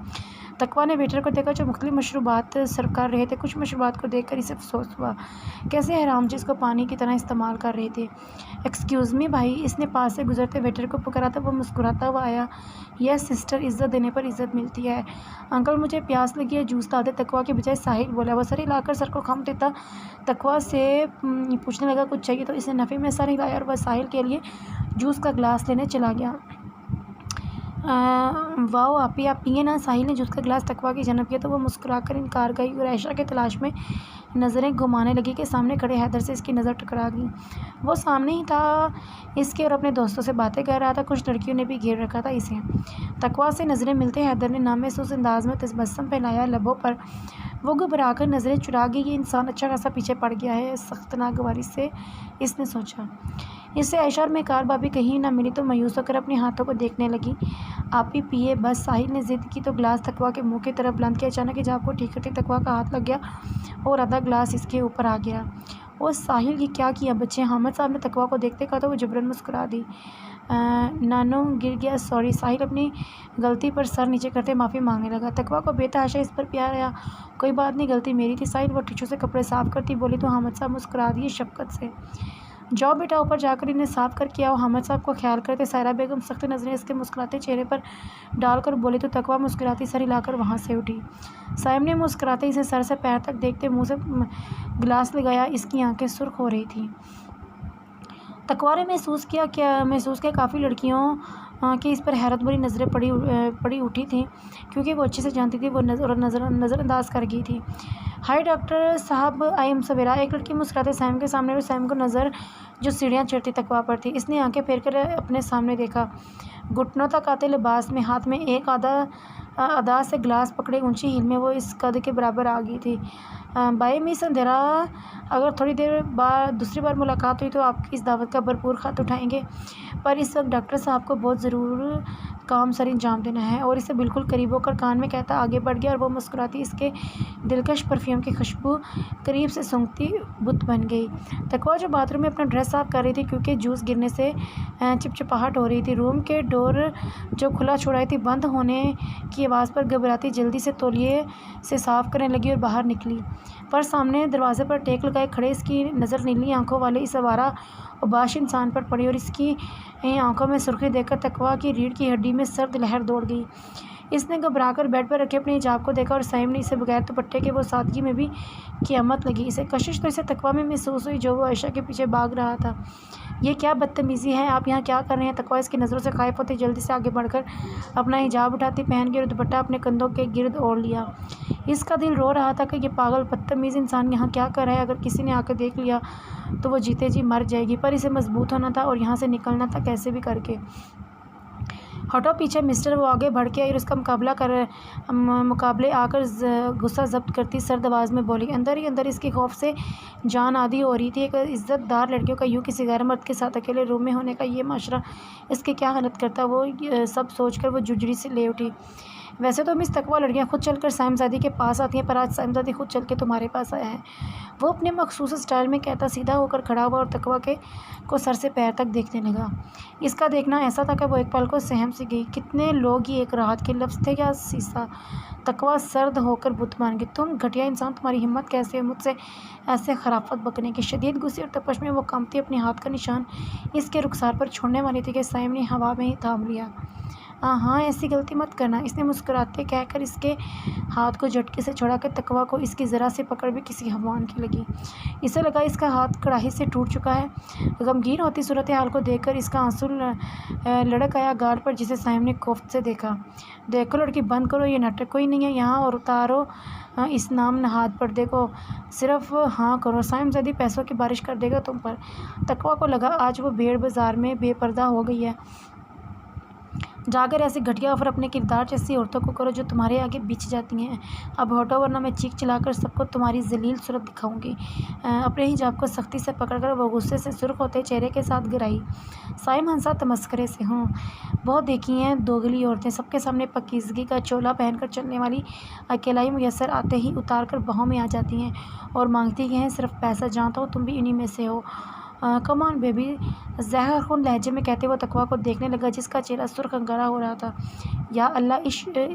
تقویٰ نے ویٹر کو دیکھا جو مختلف مشروبات سرو کر رہے تھے۔ کچھ مشروبات کو دیکھ کر اسے افسوس ہوا، کیسے حرام چیز کو پانی کی طرح استعمال کر رہے تھے۔ ایکسکیوز می بھائی، اس نے پاس سے گزرتے ویٹر کو پکارا تو وہ مسکراتا ہوا آیا۔ یس سسٹر، عزت دینے پر عزت ملتی ہے۔ انکل مجھے پیاس لگی ہے، جوس لا دے، تقویٰ کے بجائے ساحل بولا۔ وہ سر ہلا کر سر کو خم دیتا تقویٰ سے پوچھنے لگا کچھ چاہیے تو اس نے نفی میں سر ہلایا اور وہ ساحل کے لیے جوس کا گلاس لینے چلا گیا۔ واؤ آپی، آپ پیئیں نا۔ ساحل نے جوس کا گلاس تقویٰ کی جانب کیا تو وہ مسکرا کر انکار گئی اور عائشہ کے تلاش میں نظریں گھمانے لگی کہ سامنے کھڑے حیدر سے اس کی نظر ٹکرا گئی۔ وہ سامنے ہی تھا اس کے اور اپنے دوستوں سے باتیں کر رہا تھا، کچھ لڑکیوں نے بھی گھیر رکھا تھا اسے۔ تقویٰ سے نظریں ملتے حیدر نے نامحسوس انداز میں تبسم پھیلایا لبوں پر۔ وہ گھبرا کر نظریں چرا گئی۔ یہ انسان اچھا خاصا پیچھے پڑ گیا ہے، سخت ناگواری سے اس نے سوچا۔ اس سے عائشہ اور مہکار بھابھی کہیں نہ ملی تو مایوس ہو کر اپنے ہاتھوں کو دیکھنے لگی۔ آپ بھی پیے بس، ساحل نے ضد کی تو گلاس تقویٰ کے منہ کی طرف بلند کیا۔ اچانک حجاب کو ٹھیک کرتی تقویٰ کا ہاتھ لگ گیا اور آدھا گلاس اس کے اوپر آ گیا۔ او ساحل، یہ کیا کیا بچے؟ حامد صاحب نے تقویٰ کو دیکھتے کہا تو وہ جبراً مسکرا دی۔ نانو گر گیا، سوری۔ ساحل اپنی غلطی پر سر نیچے کرتے معافی مانگنے لگا۔ تقویٰ کو بے تحاشا اس پر پیار آیا۔ کوئی بات نہیں، غلطی میری تھی ساحل، وہ ٹشو سے کپڑے صاف کرتی بولی تو حامد صاحب مسکرا دیے شفقت سے۔ جاؤ بیٹا، اوپر جا کر انہیں صاف کر کے آؤ۔ حامد صاحب کو خیال کرتے سائرہ بیگم سخت نظریں اس کے مسکراتے چہرے پر ڈال کر بولی تو تقویٰ مسکراتی سر ہلا کر وہاں سے اٹھی۔ سائم نے مسکراتے اسے سر سے پیر تک دیکھتے منہ سے گلاس لگایا۔ اس کی آنکھیں سرخ ہو رہی تھیں۔ تقویٰ نے محسوس کیا کافی لڑکیوں کی اس پر حیرت بھری نظریں پڑی اٹھی تھیں، کیونکہ وہ اچھے سے جانتی تھی وہ نظر انداز کر گئی تھی۔ ہائی ڈاکٹر صاحب، آئی ایم سویرا۔ ایک لڑکی مسکراتے سائم کے سامنے اور سائم کو نظر جو سیڑھیاں چڑھتی تقویٰ پر تھی۔ اس نے آنکھیں پھیر کر اپنے سامنے دیکھا۔ گھٹنوں تک آتے لباس میں، ہاتھ میں ایک ادا سے گلاس پکڑے، اونچی ہل میں وہ اس قد کے برابر آ گئی تھی۔ بائی مس اندھیرا، اگر تھوڑی دیر بعد دوسری بار ملاقات ہوئی تو آپ کی اس دعوت کا بھرپور خط اٹھائیں گے، پر اس وقت ڈاکٹر صاحب کو بہت ضرور کام سر انجام دینا ہے۔ اور اسے بالکل قریب ہو کر کان میں کہتا آگے بڑھ گیا اور وہ مسکراتی اس کے دلکش پرفیوم کی خوشبو قریب سے سونگھتی بت بن گئی۔ تقویٰ جو باتھ روم میں اپنا ڈریس صاف کر رہی تھی کیونکہ جوس گرنے سے چپچپاہٹ ہو رہی تھی، روم کے ڈور جو کھلا چھوڑائی تھی بند ہونے کی آواز پر گھبراتی جلدی سے تولیے سے صاف کرنے لگی اور باہر نکلی، پر سامنے دروازے پر ٹیک لگائے کھڑے اس کی نظر نیلی آنکھوں والے اس آوارہ اوباش انسان پر پڑی اور اس کی آنکھوں میں سرخی دیکھ کر تقویٰ کی ریڑھ کی ہڈی میں سرد لہر دوڑ گئی۔ اس نے گھبرا کر بیڈ پر رکھے اپنے حجاب کو دیکھا اور سائم نے اسے بغیر دوپٹے کے وہ سادگی میں بھی قیامت لگی اسے۔ کشش تو اسے تقویٰ میں محسوس ہوئی جو وہ عائشہ کے پیچھے بھاگ رہا تھا۔ یہ کیا بدتمیزی ہے، آپ یہاں کیا کر رہے ہیں؟ تقویٰ اس کی نظروں سے خائف ہوتی جلدی سے آگے بڑھ کر اپنا حجاب اٹھاتی پہن گئی اور دوپٹہ اپنے کندھوں کے گرد اوڑھ لیا۔ اس کا دل رو رہا تھا کہ یہ پاگل بدتمیز انسان یہاں کیا کر رہا ہے، اگر کسی نے آ کر دیکھ لیا تو وہ جیتے جی مر جائے گی، پر اسے مضبوط ہونا تھا اور یہاں سے نکلنا تھا کیسے بھی کر کے۔ ہٹو پیچھے مسٹر، وہ آگے بڑھ کے آئی اور اس کا مقابلے آ کر غصہ ضبط کرتی سرد آواز میں بولی۔ اندر ہی اندر اس کی خوف سے جان آدھی ہو رہی تھی۔ ایک عزت دار لڑکیوں کا یوں کسی غیر مرد کے ساتھ اکیلے روم میں ہونے کا یہ معاشرہ اس کے کیا غلط کرتا، وہ سب سوچ کر وہ جھجھری سے لے اٹھی۔ ویسے تو مس تقویٰ لڑکیاں خود چل کر سائم زادی کے پاس آتی ہیں، پر آج سائم زادی خود چل کے تمہارے پاس آیا ہے، وہ اپنے مخصوص سٹائل میں کہتا سیدھا ہو کر کھڑا ہوا اور تقویٰ کو سر سے پیر تک دیکھنے لگا۔ اس کا دیکھنا ایسا تھا کہ وہ ایک پل کو سہم سی گئی۔ کتنے لوگ یہ ایک راحت کے لفظ تھے یا سیسا؟ تقویٰ سرد ہو کر بت بن گئی۔ تم گھٹیا انسان، تمہاری ہمت کیسے ہے مجھ سے ایسے خرافت بکنے کی؟ شدید غصے اور تپش میں وہ کانپتی اپنے ہاتھ کا نشان اس کے رخسار پر چھوڑنے والی تھی کہ سائم نے ہوا میں ہی تھام لیا۔ ہاں، ایسی غلطی مت کرنا، اس نے مسکراتے کہہ کر اس کے ہاتھ کو جھٹکے سے چھوڑا کہ تقویٰ کو اس کی ذرا سی پکڑ بھی کسی حیوان کی لگی۔ اسے لگا اس کا ہاتھ کڑاہی سے ٹوٹ چکا ہے۔ غمگین ہوتی صورتحال کو دیکھ کر اس کا آنسو لڑک آیا گال پر، جسے سائم نے کوفت سے دیکھا۔ دیکھو لڑکی، بند کرو یہ ناٹک، کوئی نہیں ہے یہاں، اور اتارو اس نام نہاد پردے کو، صرف ہاں کرو، سائم زادی پیسوں کی بارش کر دے گا تم پر۔ تقویٰ کو لگا آج وہ بھیڑ بازار میں بے پردہ ہو گئی ہے۔ جا کر ایسی گھٹیا آفر اپنے کردار جیسی عورتوں کو کرو جو تمہارے آگے بچھ جاتی ہیں۔ اب ہٹو ورنہ میں چیخ چلا کر سب کو تمہاری ذلیل صورت دکھاؤں گی۔ اپنے حجاب کو سختی سے پکڑ کر وہ غصے سے سرخ ہوتے چہرے کے ساتھ گرائی۔ سائم ہنسا تمسخرے سے۔ ہوں، بہت دیکھی ہیں دوگلی عورتیں، سب کے سامنے پاکیزگی کا چولا پہن کر چلنے والی، اکیلائی میسر آتے ہی اتار کر باہوں میں آ جاتی ہیں اور مانگتی ہیں صرف پیسہ۔ جانتا ہوں تم بھی انہی میں سے ہو۔ کم آن بیبی، زہر خون لہجے میں کہتے وہ تقویٰ کو دیکھنے لگا جس کا چہرہ سرخ انگارا ہو رہا تھا۔ یا اللہ،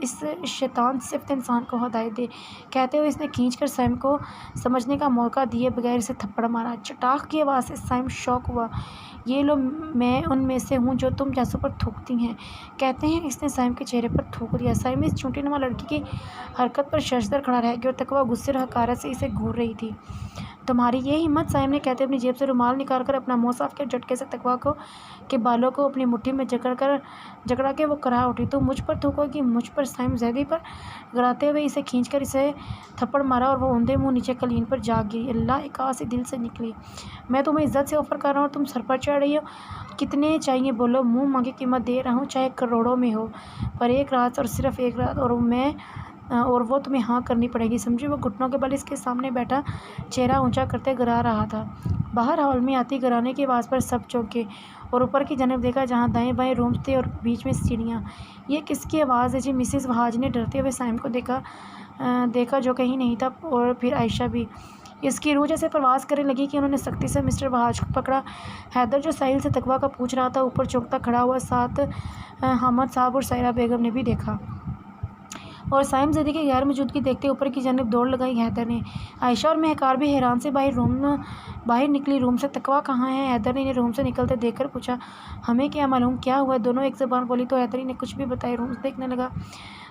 اس شیطان صفت انسان کو ہدایت دے، کہتے ہوئے اس نے کھینچ کر سائم کو سمجھنے کا موقع دیے بغیر اسے تھپڑ مارا۔ چٹاخ کی آواز سے سائم شوق ہوا۔ یہ لو، میں ان میں سے ہوں جو تم جیسوں پر تھوکتی ہیں، کہتے ہیں اس نے سائم کے چہرے پر تھوک دیا۔ سائم اس چونٹی نما لڑکی کی حرکت پر ششدر کھڑا رہ گیا اور تقویٰ غصے اور حقارت سے اسے گھور رہی تھی۔ تمہاری یہ ہمت، سائم نے کہتے اپنی جیب سے رومال نکال کر اپنا منہ صاف کیا۔ جھٹکے سے تقویٰ کے بالوں کو اپنی مٹھی میں جکڑا کے وہ کراہ اٹھی۔ تم مجھ پر تھوکو گی؟ مجھ پر، سائم زادی پر؟ گراتے ہوئے اسے کھینچ کر اسے تھپڑ مارا اور وہ اوندھے منہ نیچے قالین پر جا گری۔ اللہ، ایک آواز دل سے نکلی۔ میں تمہیں عزت سے آفر کر رہا ہوں اور تم سر پر چڑھ رہی ہو۔ کتنے چاہیے بولو، منہ مانگی قیمت دے رہا ہوں، چاہے کروڑوں میں ہو، پر ایک رات اور صرف ایک رات، اور میں اور وہ تمہیں ہاں کرنی پڑے گی، سمجھی؟ وہ گھٹنوں کے بل اس کے سامنے بیٹھا چہرہ اونچا کرتے گرا رہا تھا۔ باہر ہال میں آتی گرانے کی آواز پر سب چونکے اور اوپر کی جانب دیکھا جہاں دائیں بائیں رومز تھے اور بیچ میں سیڑھیاں۔ یہ کس کی آواز ہے جی؟ مسز وہاج نے ڈرتے ہوئے سائم کو دیکھا جو کہیں نہیں تھا، اور پھر عائشہ بھی۔ اس کی روح جیسے پرواز کرنے لگی کہ انہوں نے سختی سے مسٹر وہاج کو پکڑا۔ حیدر جو ساحل سے تقویٰ کا پوچھ رہا تھا اوپر چونکتا کھڑا ہوا، ساتھ حامد صاحب اور سائرہ بیگم نے بھی دیکھا، اور سائم زدی کی غیر موجودگی دیکھتے اوپر کی جانب دوڑ لگائی حیدر نے۔ عائشہ اور مہکار بھی حیران سے باہر نکلی۔ روم سے تقویٰ کہاں ہے؟ حیدر نے انہیں روم سے نکلتے دیکھ کر پوچھا۔ ہمیں کیا معلوم کیا ہوا ہے؟ دونوں ایک زبان بولی تو حیدر نے کچھ بھی بتائے رومز دیکھنے لگا۔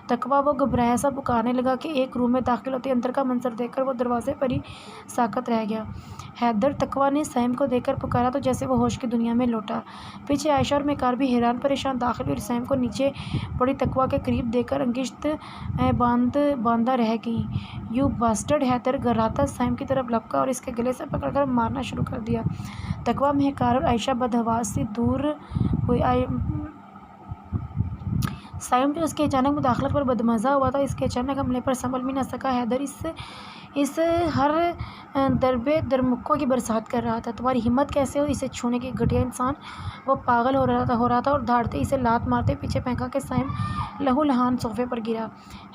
تقویٰ وہ گھبرایا سا پکارنے لگا کہ ایک روم میں داخل ہوتے اندر کا منظر دیکھ کر وہ دروازے پر ہی ساکت رہ گیا۔ حیدر، تقویٰ نے سائم کو دیکھ کر پکارا تو جیسے وہ ہوش کی دنیا میں لوٹا۔ پیچھے عائشہ اور مہکار بھی حیران پریشان داخل ہوئی اور سائم کو نیچے پڑی تقویٰ کے قریب دیکھ کر انگشت باندھا رہ گئیں۔ You bastard! حیدر گھراتا سائم کی طرف لپکا اور اس کے گلے سے پکڑ کر مارنا شروع کر دیا۔ تقویٰ، مہکار اور عائشہ بدحواس سی دور ہوئی۔ سائم جو اس کی اچانک مداخلت پر بدمزہ ہوا تھا، اس کے اچانک حملے پر سنبھل بھی نہ سکا۔ حیدر اس ہر ضربے درمکوں کی برسات کر رہا تھا۔ تمہاری ہمت کیسے ہوئی اسے چھونے کی، گھٹیا انسان! وہ پاگل ہو رہا تھا اور دھاڑتے اسے لات مارتے پیچھے پھینکا کہ سائم لہو لہان صوفے پر گرا۔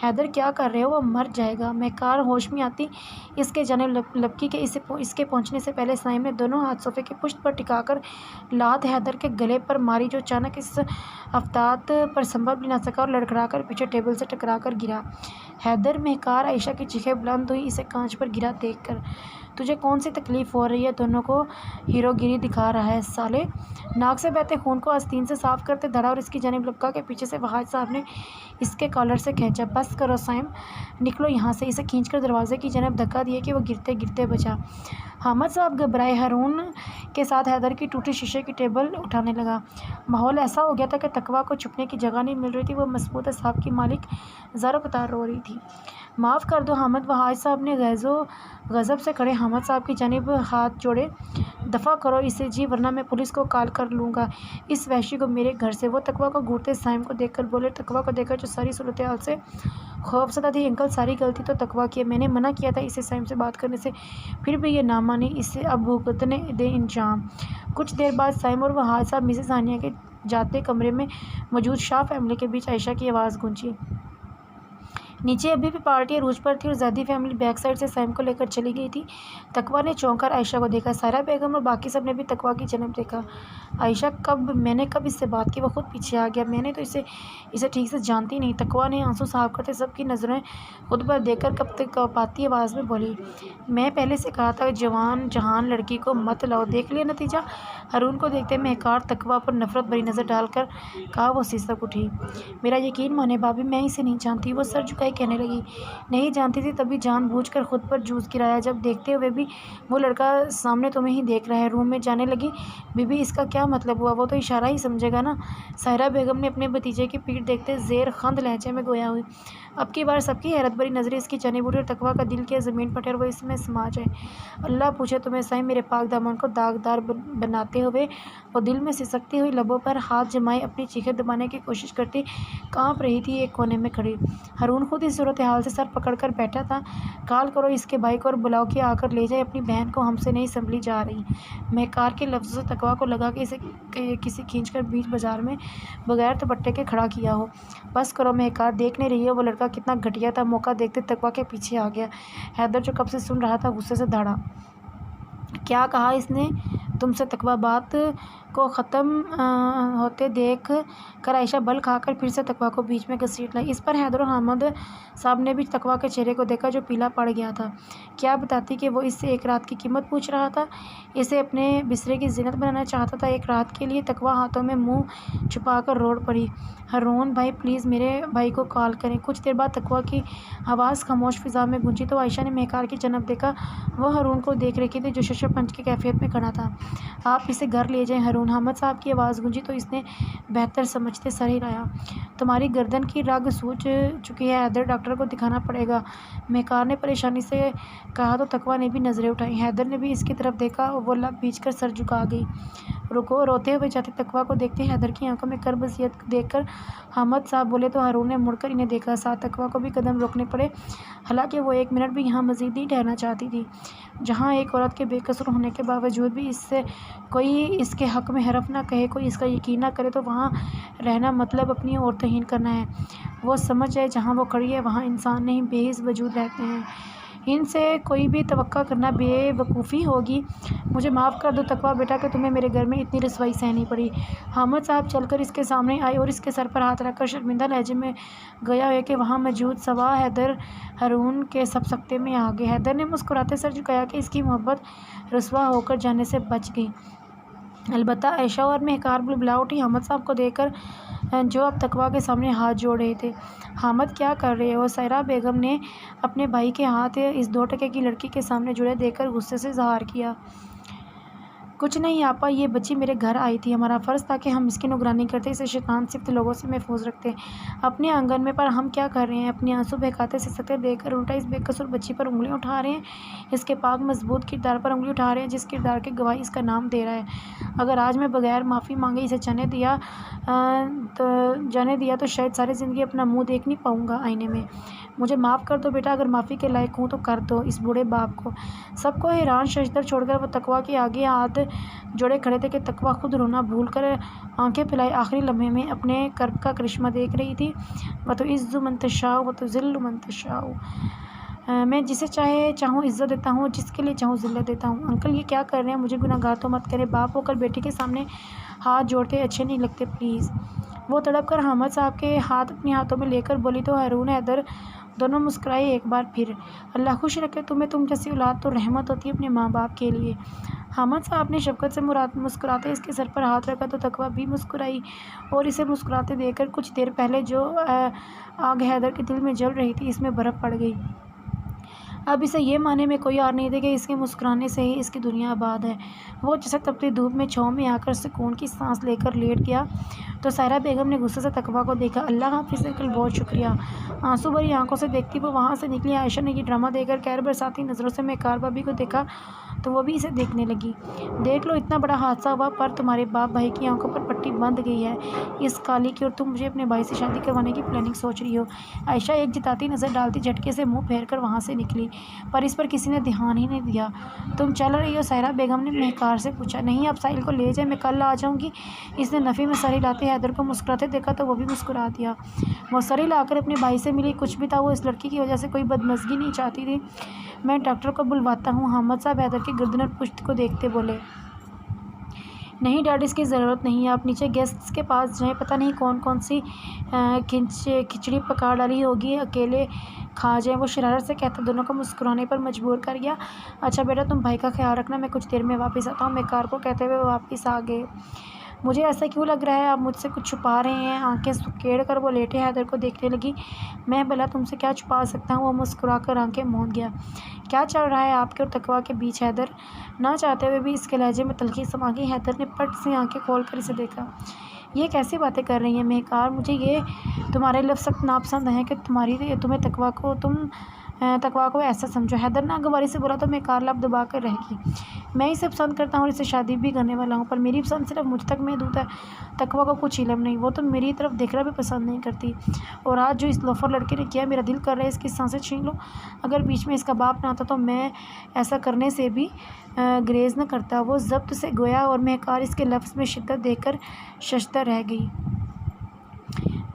حیدر، کیا کر رہے ہو؟ وہ مر جائے گا! مہکار ہوش میں آتی اس کے جانب لپکی کہ اس کے پہنچنے سے پہلے سائم نے دونوں ہاتھ صوفے کی پشت پر ٹکا کر لات حیدر کے گلے پر ماری جو اچانک اس افتاد پر سنبھل بھی نہ سکا اور لڑکھڑا کر پیچھے ٹیبل سے ٹکرا کر گرا۔ حیدر! مہکار! عائشہ کی چیخیں بلند ہوئیں اسے کانچ پر گرا دیکھ کر۔ تجھے کون سی تکلیف ہو رہی ہے؟ دونوں کو ہیرو گیری دکھا رہا ہے سالے! ناک سے بہتے خون کو آستین سے صاف کرتے دھڑا اور اس کی جانب لپکا کہ پیچھے سے وہاج صاحب نے اس کے کالر سے کھینچا۔ بس کرو سائم، نکلو یہاں سے! اسے کھینچ کر دروازے کی جانب دھکا دیا کہ وہ گرتے گرتے بچا۔ حامد صاحب گھبرائے ہارون کے ساتھ حیدر کی ٹوٹی شیشے کی ٹیبل اٹھانے لگا۔ ماحول ایسا ہو گیا تھا کہ تقویٰ کو چھپنے کی جگہ نہیں مل رہی تھی۔ وہ مضبوط اعصاب کی مالک زار و قطار رو رہی تھی۔ معاف کر دو حامد! وہاج صاحب نے غیظ و غضب سے کھڑے حامد صاحب کی جانب ہاتھ جوڑے۔ دفع کرو اسے جی، ورنہ میں پولیس کو کال کر لوں گا اس وحشی کو میرے گھر سے۔ وہ تقویٰ کو گھورتے سائم کو دیکھ کر بولے۔ تقویٰ کو دیکھ کر جو ساری صورتحال سے خوفزدہ تھی۔ انکل، ساری غلطی تو تقویٰ کی ہے، میں نے منع کیا تھا اسے سائم سے بات کرنے سے، پھر بھی یہ نہ مانی۔ اسے اب بھگتنے دیں انجام۔ کچھ دیر بعد سائم اور وہاج صاحب مسز ہانیہ کے جاتے کمرے میں موجود شاہ فیملی کے بیچ عائشہ کی آواز گونجی۔ نیچے ابھی بھی پارٹی عروج پر تھی اور زیدی فیملی بیک سائڈ سے سائم کو لے کر چلی گئی تھی۔ تقویٰ نے چونک کر عائشہ کو دیکھا۔ سائرہ بیگم اور باقی سب نے بھی تقویٰ کی جانب دیکھا۔ عائشہ، میں نے کب اس سے بات کی؟ وہ خود پیچھے آ گیا۔ میں نے تو اسے ٹھیک سے جانتی نہیں۔ تقویٰ نے آنسو صاف کرتے سب کی نظریں خود پر دیکھ کر کپاتی آواز میں بولی۔ میں پہلے سے کہا تھا جوان جہان لڑکی کو مت لاؤ، دیکھ لیا نتیجہ؟ ہارون کو دیکھتے مہکار تقویٰ پر نفرت بھری نظر ڈال کر کہا۔ وہ سسک اٹھی۔ میرا یقین مانے بھابھی، میں اسے نہیں جانتی۔ وہ سر جھکائے کہنے لگی۔ نہیں جانتی تھی تبھی جان بوجھ کر خود پر جوس گرایا، جب دیکھتے ہوئے بھی وہ لڑکا سامنے تمہیں ہی دیکھ رہا ہے۔ روم میں جانے لگی۔ بی بی، اس کا کیا مطلب ہوا؟ وہ تو اشارہ ہی سمجھے گا نا؟ سائرہ بیگم نے اپنے بھتیجے کی پیٹھ دیکھتے زیر خند لہجے میں گویا ہوئی۔ اب کی بار سب کی حیرت بھری نظریں اس کی جانب اٹھی اور تقویٰ کا دل کیا زمین پٹے اور وہ اس میں سما جائے۔ اللہ پوچھے تمہیں سائم، میرے پاک دامن کو داغدار بناتے ہوئے وہ دل میں سسکتی ہوئی لبوں پر ہاتھ جمائے اپنی چیخیں دبانے کی کوشش کرتی کانپ رہی تھی ایک کونے میں کھڑی۔ ہارون خود اس صورتحال سے سر پکڑ کر بیٹھا تھا۔ کال کرو اس کے بھائی کو اور بلاؤ کہ آ کر لے جائے، اپنی بہن کو ہم سے نہیں سنبھلی جا رہی۔ مہکار کے لفظوں سے تقویٰ کو لگا کہ اسے کسی کھینچ کر بیچ بازار میں بغیر دوپٹے کے کھڑا کیا ہو۔ بس کرو مہکار، دیکھ نہیں رہی ہو وہ لڑکا کتنا گھٹیا تھا؟ موقع دیکھتے تقویٰ کے پیچھے آ گیا۔ حیدر جو کب سے سن رہا تھا غصے سے دھاڑا۔ کیا کہا اس نے تم سے؟ تقویٰ بات کو ختم ہوتے دیکھ کر عائشہ بل کھا کر پھر سے تقویٰ کو بیچ میں گھسیٹ لائی۔ اس پر حیدر اور حامد صاحب نے بھی تقویٰ کے چہرے کو دیکھا جو پیلا پڑ گیا تھا۔ کیا بتاتی کہ وہ اس سے ایک رات کی قیمت پوچھ رہا تھا، اسے اپنے بسترے کی زینت بنانا چاہتا تھا ایک رات کے لیے؟ تقویٰ ہاتھوں میں منہ چھپا کر روڑ پڑی۔ ہارون بھائی پلیز میرے بھائی کو کال کریں۔ کچھ دیر بعد تقویٰ کی آواز خاموش فضا میں گونجی تو عائشہ نے مہکار کی جانب دیکھا۔ وہ ہارون کو دیکھ رہی تھی جو ششر پنج کی کیفیت میں کھڑا تھا۔ آپ اسے گھر لے جائیں ہارون، حامد صاحب کی آواز گونجی تو اس نے بہتر سمجھتے سر ہلایا۔ تمہاری گردن کی رگ سوج چکی ہے حیدر، ڈاکٹر کو دکھانا پڑے گا، مہکار نے پریشانی سے کہا تو تقویٰ نے بھی نظریں اٹھائیں۔ حیدر نے بھی اس کی طرف دیکھا اور وہ لب بھیج کر سر جھکا گئی۔ روتے ہوئے جاتے تقویٰ کو دیکھتے حیدر کی آنکھوں میں کرب اذیت دیکھ کر حامد صاحب بولے تو ہارون نے مڑ کر انہیں دیکھا۔ ساتھ تقویٰ کو بھی قدم روکنے پڑے، حالانکہ وہ ایک منٹ بھی یہاں مزید نہیں ٹھہرنا چاہتی تھی۔ جہاں ایک عورت کے بے قصور ہونے کے باوجود بھی کوئی اس کے حق میں حرف نہ کہے، کوئی اس کا یقین نہ کرے، تو وہاں رہنا مطلب اپنی اور توہین کرنا ہے۔ وہ سمجھ ہے جہاں وہ کھڑی ہے وہاں انسان نہیں بے حس وجود رہتے ہیں، ان سے کوئی بھی توقع کرنا بے وقوفی ہوگی۔ مجھے معاف کر دو تقویٰ بیٹا کہ تمہیں میرے گھر میں اتنی رسوائی سہنی پڑی۔ حامد صاحب چل کر اس کے سامنے آئے اور اس کے سر پر ہاتھ رکھ کر شرمندہ لہجے میں گویا ہے کہ وہاں موجود سوا حیدر ہارون کے سب سکتے میں آ گئے۔ حیدر نے مسکراتے سر جھکایا کہ اس کی محبت رسوا ہو کر جانے سے بچ گئی۔ البتہ عائشہ اور مہکار بلبلا اٹھی حامد صاحب کو دیکھ کر، جو اب تقویٰ کے سامنے ہاتھ جوڑ رہے تھے۔ حامد کیا کر رہے ہو؟ سائرہ بیگم نے اپنے بھائی کے ہاتھ اس 2 ٹکے کی لڑکی کے سامنے جڑے دیکھ کر غصے سے اظہار کیا۔ کچھ نہیں آپا، یہ بچی میرے گھر آئی تھی، ہمارا فرض تھا کہ ہم اس کی نگرانی کرتے، اسے شیطان صفت لوگوں سے محفوظ رکھتے۔ اپنے آنگن میں پر ہم کیا کر رہے ہیں؟ اپنے آنسو بہکاتے سسکتے دیکھ کر الٹا اس بے قصور بچی پر انگلیاں اٹھا رہے ہیں، اس کے پاک مضبوط کردار پر انگلی اٹھا رہے ہیں جس کردار کی گواہی اس کا نام دے رہا ہے۔ اگر آج میں بغیر معافی مانگے اسے جانے دیا تو شاید ساری زندگی اپنا منہ دیکھ نہیں پاؤں گا آئینے میں۔ مجھے معاف کر دو بیٹا، اگر معافی کے لائق ہوں تو کر دو اس بوڑھے باپ کو۔ سب کو حیران ششدر چھوڑ کر وہ تقویٰ کے آگے ہاتھ جوڑے کھڑے تھے کہ تقویٰ خود رونا بھول کر آنکھیں پھیلائے آخری لمحے میں اپنے کرب کا کرشمہ دیکھ رہی تھی۔ وَتُعِزُّ مَن تَشَاءُ وَتُذِلُّ مَن تَشَاءُ، میں جسے چاہوں عزت دیتا ہوں، جس کے لیے چاہوں ذلت دیتا ہوں۔ انکل یہ کیا کر رہے ہیں؟ مجھے گناہ گار تو مت کریں، باپ ہو کر بیٹی کے سامنے ہاتھ جوڑتے اچھے نہیں لگتے، پلیز۔ وہ تڑپ کر حامد صاحب کے ہاتھ اپنے ہاتھوں میں لے کر بولی تو ہارون حیدر دونوں مسکرائے ایک بار پھر۔ اللہ خوش رکھے تمہیں، تم جیسی اولاد تو رحمت ہوتی ہے اپنے ماں باپ کے لیے۔ حامد صاحب نے شفقت سے مسکراتے اس کے سر پر ہاتھ رکھا تو تقویٰ بھی مسکرائی اور اسے مسکراتے دیکھ کر کچھ دیر پہلے جو آگ حیدر کے دل میں جل رہی تھی اس میں برف پڑ گئی۔ اب اسے یہ ماننے میں کوئی اور نہیں تھا کہ اس کے مسکرانے سے ہی اس کی دنیا آباد ہے۔ وہ جیسے تپتی دھوپ میں چھاؤں میں آ کر سکون کی سانس لے کر لیٹ گیا تو سائرہ بیگم نے غصے سے تقویٰ کو دیکھا۔ اللہ حافظ انکل، بہت شکریہ۔ آنسو بھری آنکھوں سے دیکھتی وہ وہاں سے نکلی۔ عائشہ نے یہ ڈرامہ دیکھ کر قہر برساتی نظروں سے مہکار بھابھی کو دیکھا تو وہ بھی اسے دیکھنے لگی۔ دیکھ لو، اتنا بڑا حادثہ ہوا پر تمہارے باپ بھائی کی آنکھوں پر پٹی بندھ گئی ہے اس کالی کی، اور تم مجھے اپنے بھائی سے شادی کروانے کی پلاننگ سوچ رہی ہو۔ عائشہ ایک جتاتی نظر ڈالتی جھٹکے سے منہ پھیر کر وہاں سے نکلی، پر اس پر کسی نے دھیان ہی نہیں دیا۔ تم چل رہی ہو؟ سائرہ بیگم نے مہکار سے پوچھا۔ نہیں، آپ ساحل کو لے جائیں، میں کل آ جاؤں گی۔ اس نے نفی میں سر ہلاتے حیدر کو مسکراتے دیکھا تو وہ بھی مسکرا دیا۔ وہ سر ہلا کر اپنے بھائی سے ملی۔ کچھ بھی تھا، وہ اس لڑکی کی وجہ سے کوئی بدمزگی نہیں چاہتی تھی۔ میں ڈاکٹر کو بلواتا ہوں، حامد صاحب حیدر کی گردن اور پشت کو دیکھتے بولے۔ نہیں ڈیڈ، اس کی ضرورت نہیں ہے، آپ نیچے گیسٹس کے پاس جائیں، پتہ نہیں کون سی کھچڑی پکا ڈالی ہوگی، اکیلے کھا جائیں، وہ شرارت سے کہتا دونوں کو مسکرانے پر مجبور کر گیا۔ اچھا بیٹا، تم بھائی کا خیال رکھنا، میں کچھ دیر میں واپس آتا ہوں، مہکار کو کہتے ہوئے وہ واپس آ گئے۔ مجھے ایسا کیوں لگ رہا ہے آپ مجھ سے کچھ چھپا رہے ہیں؟ آنکھیں سکیڑ کر وہ لیٹے حیدر کو دیکھنے لگی۔ میں بھلا تم سے کیا چھپا سکتا ہوں؟ وہ مسکرا کر آنکھیں موند گیا۔ کیا چل رہا ہے آپ کے اور تقویٰ کے بیچ؟ حیدر نہ چاہتے ہوئے بھی اس کے لہجے میں تلخی سما گئی۔ حیدر نے پٹ سے آنکھیں کھول کر اسے دیکھا۔ یہ کیسی باتیں کر رہی ہیں مہکار؟ مجھے یہ تمہارے لفظ سخت ناپسند ہیں کہ تمہیں تقویٰ کو ایسا سمجھو۔ حیدر ناگواری سے بولا تو مہکار لب دبا کر رہ گئی۔ میں اسے پسند کرتا ہوں اور اسے شادی بھی کرنے والا ہوں، پر میری پسند صرف مجھ تک محدود ہے، تقویٰ کو کچھ علم نہیں، وہ تو میری طرف دیکھنا بھی پسند نہیں کرتی، اور آج جو اس لوفر لڑکے نے کیا، میرا دل کر رہا ہے اس کی سانسیں چھین لوں۔ اگر بیچ میں اس کا باپ نہ ہوتا تو میں ایسا کرنے سے بھی گریز نہ کرتا۔ وہ ضبط سے گویا اور مہکار اس کے لفظ میں شدت دیکھ کر ششدر رہ گئی۔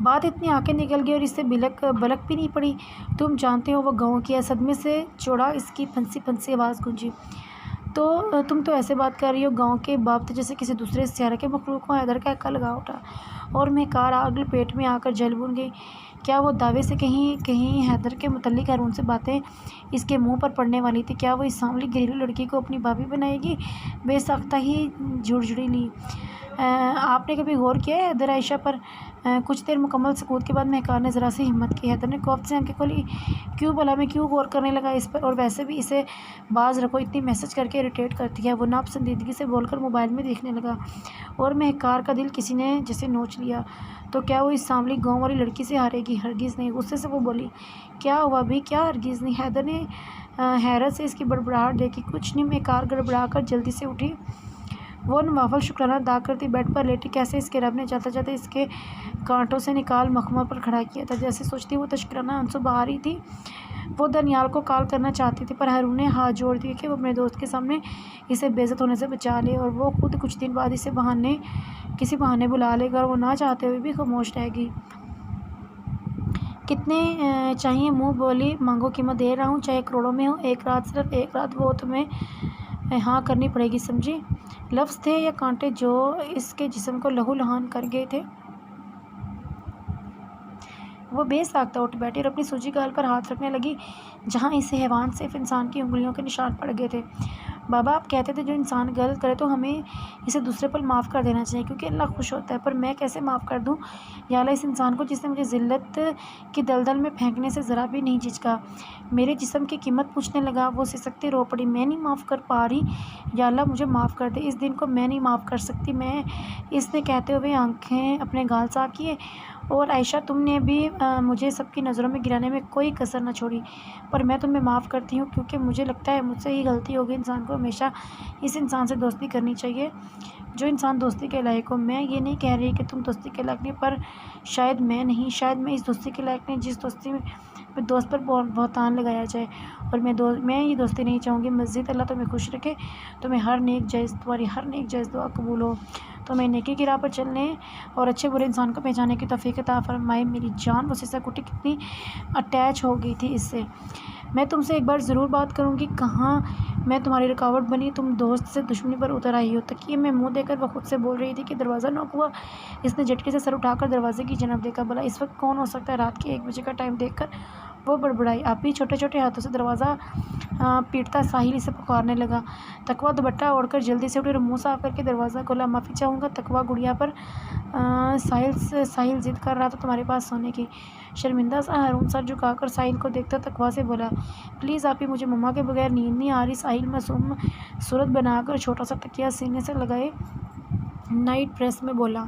بات اتنی آگے نکل گئی اور اس سے بلک بھی نہیں پڑی۔ تم جانتے ہو وہ گاؤں کی ہے، صدمے سے چوڑا اس کی پھنسی آواز گونجی۔ تو تم تو ایسے بات کر رہی ہو گاؤں کے باپ تو جیسے کسی دوسرے سیارے کے مخلوق ہوں۔ حیدر کا ہکا لگا اٹھا اور مہکار آگ پیٹ میں آ کر جل بھون گئی۔ کیا وہ دعوے سے کہیں حیدر کے متعلق ہارون سے باتیں اس کے منہ پر پڑنے والی تھی؟ کیا وہ اس سانولی گھریلو لڑکی کو اپنی بھابھی بنائے گی؟ بے ساختہ ہی جھڑجھڑی لی۔ آپ نے کبھی غور کیا ہے حیدر عائشہ پر؟ کچھ دیر مکمل سکوت کے بعد مہکار نے ذرا سی ہمت کی۔ حیدر نے خوف سے آنکھیں کھولی۔ کیوں بھلا میں کیوں غور کرنے لگا اس پر؟ اور ویسے بھی اسے باز رکھو، اتنی میسج کر کے اریٹیٹ کرتی ہے۔ وہ ناپسندیدگی سے بول کر موبائل میں دیکھنے لگا اور مہکار کا دل کسی نے جیسے نوچ لیا۔ تو کیا وہ اس سانولی گاؤں والی لڑکی سے ہارے گی؟ ہرگز نہیں۔ غصے سے وہ بولی۔ کیا ہوا بھی؟ کیا ہرگز نہیں؟ حیدر نے حیرت سے اس کی بڑبڑاہٹ دیکھی۔ کچھ نہیں، مہکار گڑبڑا کر جلدی سے اٹھی وہ نوافل شکرانہ ادا کرتی بیڈ پر لیٹی، کیسے اس کے رب نے چلتے چلتے اس کے کانٹوں سے نکال مخمل پر کھڑا کیا تھا۔ جیسے سوچتی وہ تشکرانہ آنسو بہا رہی تھی۔ وہ دانیال کو کال کرنا چاہتی تھی، پر ہارون نے ہاتھ جوڑ دیے کہ وہ اپنے دوست کے سامنے اسے بے عزت ہونے سے بچا لے، اور وہ خود کچھ دن بعد اسے کسی بہانے بلا لے گا، اور وہ نہ چاہتے ہوئے بھی خاموش رہے گی۔ کتنے چاہیے منہ بولی مانگو، قیمت دے رہا ہوں، چاہے کروڑوں میں ہو، ایک رات، صرف ایک رات وہ تمہیں ہاں کرنی پڑے گی، سمجھی؟ لفظ تھے یا کانٹے جو اس کے جسم کو لہو لہان کر گئے تھے؟ وہ بے ساختہ اٹھ بیٹھی اور اپنی سوجی گال پر ہاتھ رکھنے لگی جہاں اس حیوان صرف انسان کی انگلیوں کے نشان پڑ گئے تھے۔ بابا، آپ کہتے تھے جو انسان غلط کرے تو ہمیں اسے دوسرے پر معاف کر دینا چاہیے کیونکہ اللہ خوش ہوتا ہے، پر میں کیسے معاف کر دوں یا اللہ اس انسان کو جس نے مجھے ذلت کی دلدل میں پھینکنے سے ذرا بھی نہیں جھجکا، میرے جسم کی قیمت پوچھنے لگا۔ وہ سسکتی رو پڑی، میں نہیں معاف کر پا رہی، یا اللہ مجھے معاف کر دے، اس دن کو میں نہیں معاف کر سکتی میں۔ اس نے کہتے ہوئے آنکھیں اپنے گال سے کیے، اور عائشہ تم نے بھی مجھے سب کی نظروں میں گرانے میں کوئی کسر نہ چھوڑی، پر میں تمہیں معاف کرتی ہوں کیونکہ مجھے لگتا ہے مجھ سے ہی غلطی ہوگی۔ انسان کو ہمیشہ اس انسان سے دوستی کرنی چاہیے جو انسان دوستی کے لائق ہو۔ میں یہ نہیں کہہ رہی کہ تم دوستی کے لائق نہیں، پر شاید میں نہیں، شاید میں اس دوستی کے لائق نہیں جس دوستی میں دوست پر بہتان لگایا جائے، اور میں یہ دوستی نہیں چاہوں گی۔ مزید اللہ تمہیں خوش رکھے، تمہاری ہر نیک جائز دعا قبول ہو، تمہیں نیکی کی راہ پر چلنے اور اچھے برے انسان کو پہچانے کی توفیق عطا فرمائے۔ میری جان، وہ سسک اٹھی، کتنی اٹیچ ہو گئی تھی اس سے۔ میں تم سے ایک بار ضرور بات کروں گی، کہاں میں تمہاری رکاوٹ بنی، تم دوست سے دشمنی پر اتر آئی ہو۔ تکیے میں منہ دے کر وہ خود سے بول رہی تھی کہ دروازہ نوک ہوا۔ اس نے جھٹکے سے سر اٹھا کر دروازے کی جانب دیکھا، بھلا اس وقت کون ہو سکتا ہے؟ رات کے 1 بجے کا ٹائم دیکھ کر وہ بڑبڑائی، آپی۔ چھوٹے چھوٹے ہاتھوں سے دروازہ پیٹتا ساحل اسے پکارنے لگا۔ تقویٰ دوپٹہ اوڑھ کر جلدی سے اٹھی اور منہ صاف کر کے دروازہ کھولا۔ معافی چاہوں گا تقویٰ گڑیا پر ساحل ضد کر رہا تھا تمہارے پاس سونے کی۔ شرمندہ سا ہارون سر جھکا کر ساحل کو دیکھتا تقویٰ سے بولا، پلیز آپی، مجھے مما کے بغیر نیند نہیں آ رہی۔ ساحل معصوم صورت بنا کر چھوٹا سا تکیہ سینے سے لگائے نائٹ ڈریس میں بولا۔